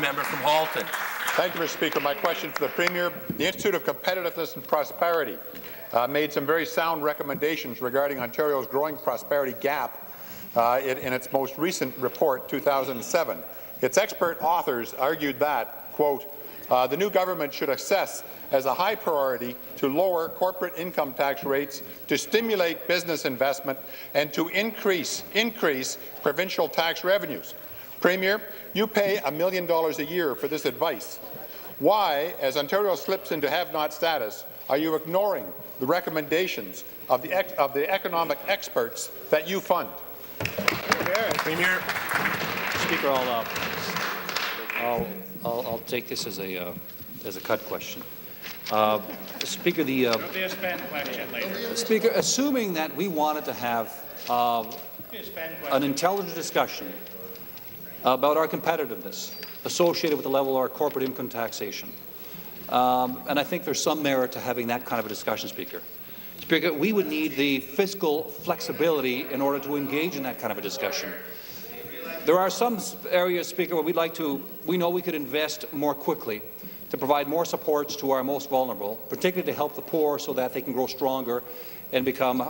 Member from Halton. Thank you, Mr. Speaker. My question to the Premier. The Institute of Competitiveness and Prosperity made some very sound recommendations regarding Ontario's growing prosperity gap in its most recent report, 2007. Its expert authors argued that, quote, the new government should assess as a high priority to lower corporate income tax rates, to stimulate business investment, and to increase provincial tax revenues. Premier, you pay $1 million a year for this advice. Why, as Ontario slips into have-not status, are you ignoring the recommendations of the economic experts that you fund? Premier. Speaker, I'll take this as a cut question. Speaker, Speaker, assuming that we wanted to have an intelligent discussion about our competitiveness associated with the level of our corporate income taxation, and I think there's some merit to having that kind of a discussion, Speaker. Speaker, we would need the fiscal flexibility in order to engage in that kind of a discussion. There are some areas, Speaker, where we know we could invest more quickly to provide more supports to our most vulnerable, particularly to help the poor so that they can grow stronger and become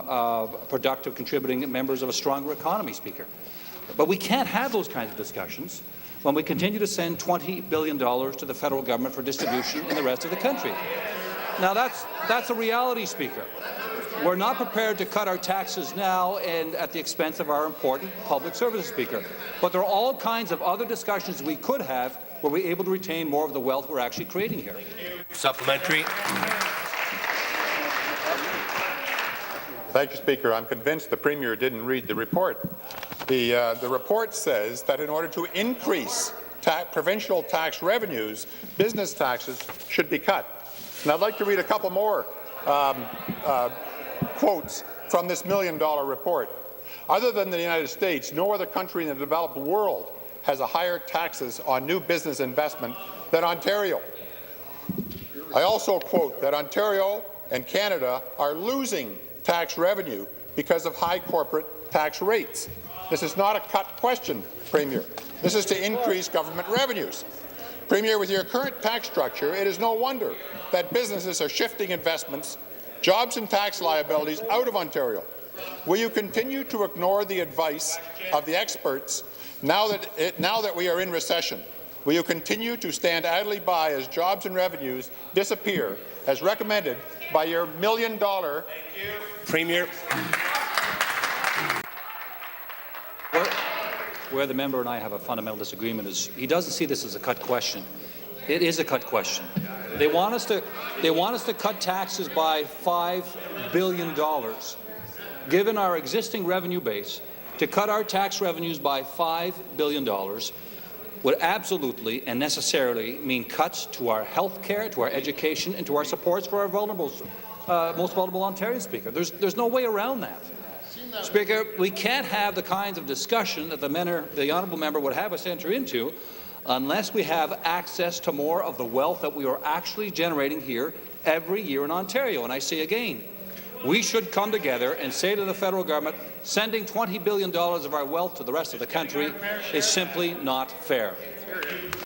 productive, contributing members of a stronger economy, Speaker. But we can't have those kinds of discussions when we continue to send $20 billion to the federal government for distribution in the rest of the country. Now, that's a reality, Speaker. We're not prepared to cut our taxes now and at the expense of our important public services, Speaker. But there are all kinds of other discussions we could have where we're able to retain more of the wealth we're actually creating here. Supplementary. Thank you, Speaker. I'm convinced the Premier didn't read the report. The report says that in order to increase provincial tax revenues, business taxes should be cut. And I'd like to read a couple more quotes from this $1 million report. Other than the United States, no other country in the developed world has a higher taxes on new business investment than Ontario. I also quote that Ontario and Canada are losing tax revenue because of high corporate tax rates. This is not a cut question, Premier. This is to increase government revenues. Premier, with your current tax structure, it is no wonder that businesses are shifting investments, jobs and tax liabilities out of Ontario. Will you continue to ignore the advice of the experts now that we are in recession? Will you continue to stand idly by as jobs and revenues disappear, as recommended by your $1 million? Premier. Where the member and I have a fundamental disagreement is he doesn't see this as a cut question. It is a cut question. They want us to cut taxes by $5 billion. Given our existing revenue base, to cut our tax revenues by $5 billion would absolutely and necessarily mean cuts to our health care, to our education, and to our supports for our most vulnerable Ontarians, Speaker. There's no way around that. Speaker, we can't have the kinds of discussion that the honourable member would have us enter into unless we have access to more of the wealth that we are actually generating here every year in Ontario. And I say again, we should come together and say to the federal government, sending $20 billion of our wealth to the rest of the country is simply not fair.